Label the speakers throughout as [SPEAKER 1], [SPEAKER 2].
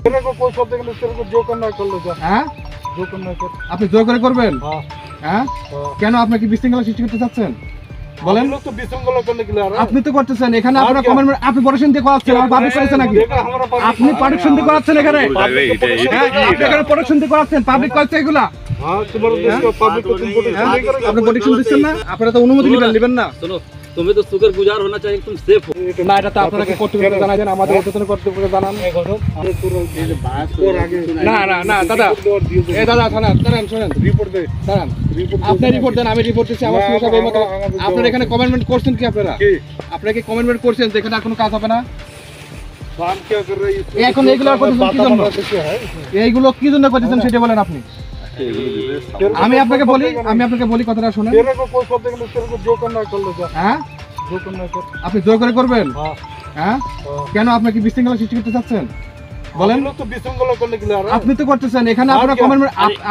[SPEAKER 1] तेरे को कोई शब्द नहीं, तेरे को जो करना है कर लो जा।
[SPEAKER 2] হ্যাঁ
[SPEAKER 1] जो करना है कर।
[SPEAKER 2] আপনি জোর করে করবেন?
[SPEAKER 1] हाँ
[SPEAKER 2] হ্যাঁ
[SPEAKER 1] हाँ।
[SPEAKER 2] কেন আপনি কি বিশৃঙ্খলা সৃষ্টি করতে চাচ্ছেন বলেন?
[SPEAKER 1] हम लोग तो विसंगल करने के लिए आ रहे हैं।
[SPEAKER 2] আপনি তো করতেছেন এখানে আপনারা
[SPEAKER 1] क्या?
[SPEAKER 2] কমেন্ট আপনি প্রোডাকশন দিয়ে করাচ্ছেন আর পাবলিক করেছেন নাকি?
[SPEAKER 1] देखा हमारा public-
[SPEAKER 2] আপনি প্রোডাকশন দিয়ে করাচ্ছেন এখানে?
[SPEAKER 1] public-
[SPEAKER 2] হ্যাঁ আপনি এখানে প্রোডাকশন দিয়ে করাচ্ছেন পাবলিক করছে এগুলা?
[SPEAKER 1] हाँ तुम्हारे देश का पब्लिक को तुम प्रोटेक्शन
[SPEAKER 2] হ্যাঁ
[SPEAKER 1] नहीं करेगा।
[SPEAKER 2] আপনি প্রোডাকশন দিচ্ছেন না? আপনারা তো অনুমতি নেবেন না?
[SPEAKER 3] सुनो, तुम्हें तो शुक्रगुजार होना चाहिए, तुम सेफ हो।
[SPEAKER 2] না এটা তো আপনারা কি কর্তৃপক্ষকে জানাবেন, আমাদের ঊর্ধ্বতন কর্তৃপক্ষকে জানান।
[SPEAKER 1] और आगे
[SPEAKER 2] না না না দাদা, এই দাদা দাঁড়ান শুনেন,
[SPEAKER 1] रिपोर्ट दे।
[SPEAKER 2] দাঁড়ান
[SPEAKER 1] रिपोर्ट
[SPEAKER 2] আপনি রিপোর্ট দেন, আমি রিপোর্ট দিচ্ছি আমার সঙ্গে সব এই মতো। আপনারা এখানে কমেন্টমেন্ট করছেন কি আপনারা? আপনারা কি কমেন্টমেন্ট করছেন যে এখানে আর কোনো কাজ হবে না?
[SPEAKER 1] काम क्या कर रहे हैं?
[SPEAKER 2] এখন এইগুলো করতেছেন কি জন্য? এইগুলো কি জন্য করতেছেন সেটা বলেন আপনি। আমি আপনাকে বলি কথাটা শুনেন।
[SPEAKER 1] तेरे को कोई शब्द नहीं, तेरे को जो करना है कर लो जा।
[SPEAKER 2] হ্যাঁ
[SPEAKER 1] जो करना है कर।
[SPEAKER 2] আপনি জোর করে করবেন?
[SPEAKER 1] हाँ
[SPEAKER 2] হ্যাঁ
[SPEAKER 1] हाँ।
[SPEAKER 2] কেন আপনি কি বিশৃঙ্খলা সৃষ্টি করতে চাচ্ছেন বলেন?
[SPEAKER 1] हम लोग तो विसंगल करने के लिए आ रहे हैं।
[SPEAKER 2] আপনি তো করতেছেন এখানে
[SPEAKER 1] আর
[SPEAKER 2] আপনারা
[SPEAKER 1] क्या?
[SPEAKER 2] কমেন্ট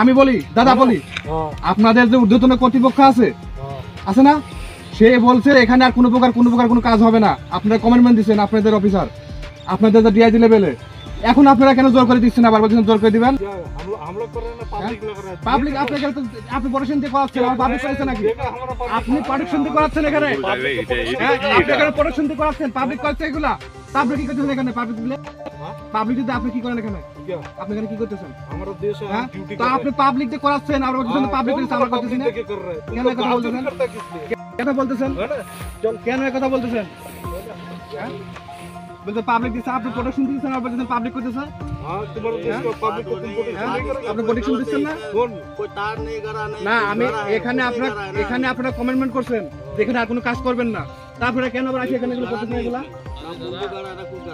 [SPEAKER 2] আমি বলি দাদা বলি,
[SPEAKER 1] हाँ
[SPEAKER 2] আপনাদের যে ঊর্ধ্বতন কর্তৃপক্ষ আছে
[SPEAKER 1] हाँ।
[SPEAKER 2] আছে না, সে বলছে এখানে আর কোনো প্রকার কোনো কাজ হবে না। আপনারা কমেন্টমেন্ট দিচ্ছেন আপনাদের অফিসার, আপনাদের যে ডিআইজি লেভেলে, এখন আপনারা কেন জোর করে দিচ্ছেন? আবার বলছেন জোর করে দিবেন।
[SPEAKER 1] क्या हम लोग कर रहे हैं ना, पब्लिक लग रहा है।
[SPEAKER 2] পাবলিক আপনাকে তো আপনি প্রোডাকশন দিয়ে করাচ্ছেন আর পাবলিক করেছেন নাকি?
[SPEAKER 1] देखा हमारा public-
[SPEAKER 2] আপনি প্রোডাকশন দিয়ে করাচ্ছেন এখানে? হ্যাঁ আপনি এখানে প্রোডাকশন দিয়ে করাচ্ছেন, পাবলিক করছে এগুলা। তা আপনি কি করতেছেন এখানে? পাবলিক দিলে পাবলিক দিতে আপনি কি করেন এখানে?
[SPEAKER 1] क्या
[SPEAKER 2] আপনি এখানে কি করতেছেন?
[SPEAKER 1] हमारा देश है,
[SPEAKER 2] হ্যাঁ
[SPEAKER 1] हम ड्यूटी
[SPEAKER 2] তা আপনি পাবলিক দিয়ে করাচ্ছেন আর বলতেছেন পাবলিক করেছে, আমরা করতেছি না।
[SPEAKER 1] कर रहे हैं।
[SPEAKER 2] क्या
[SPEAKER 1] तुम
[SPEAKER 2] मैं
[SPEAKER 1] तो
[SPEAKER 2] कथा
[SPEAKER 1] काम
[SPEAKER 2] बोलते
[SPEAKER 1] नहीं
[SPEAKER 2] थे?
[SPEAKER 1] करता किस लिए?
[SPEAKER 2] কেন বলতেছেন?
[SPEAKER 1] है ना?
[SPEAKER 2] কেন এই কথা বলতেছেন? হ্যাঁ বলতে পাবলিক দিচ্ছে, আপনি প্রোডাকশন দিচ্ছেন আর বলতেছেন পাবলিক করতেছে।
[SPEAKER 1] हाँ तुम्हारे देश का पब्लिक को तुम प्रोटेक्शन
[SPEAKER 2] হ্যাঁ
[SPEAKER 1] नहीं करेगा।
[SPEAKER 2] আপনি প্রোডাকশন দিচ্ছেন না?
[SPEAKER 1] कौन?
[SPEAKER 3] कोई तार नहीं करा नहीं।
[SPEAKER 2] না আমি এখানে আপনারা কমেন্টমেন্ট করছেন যেখানে আর কোনো কাজ করবেন না, তারপরে কেন আবার আসি এখানে এগুলো করতেছেন এগুলা?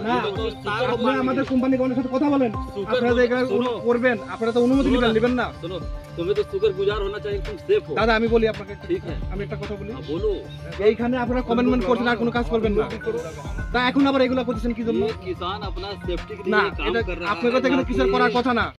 [SPEAKER 2] না আপনি আমাদের কোম্পানি গণের সাথে কথা বলেন, আপনারা যে এখানে করবেন আপনারা তো অনুমতি নেবেন না?
[SPEAKER 3] सुनो, तुम्हें तो शुक्रगुजार होना चाहिए, तुम सेफ हो।
[SPEAKER 2] দাদা আমি বলি আপনাকে,
[SPEAKER 3] ठीक है,
[SPEAKER 2] আমি একটা কথা বলি,
[SPEAKER 3] हाँ, बोलो।
[SPEAKER 2] এইখানে আপনারা কমেন্টমেন্ট করছেন আর কোনো কাজ করবেন না, তা এখন আবার এগুলো করতেছেন কি জন্য?
[SPEAKER 3] ये किसान अपना सेफ्टी के
[SPEAKER 2] না
[SPEAKER 3] लिए काम
[SPEAKER 2] এটা
[SPEAKER 3] कर रहा है।
[SPEAKER 2] আপনার কথা এখানে কিছু করার কথা না।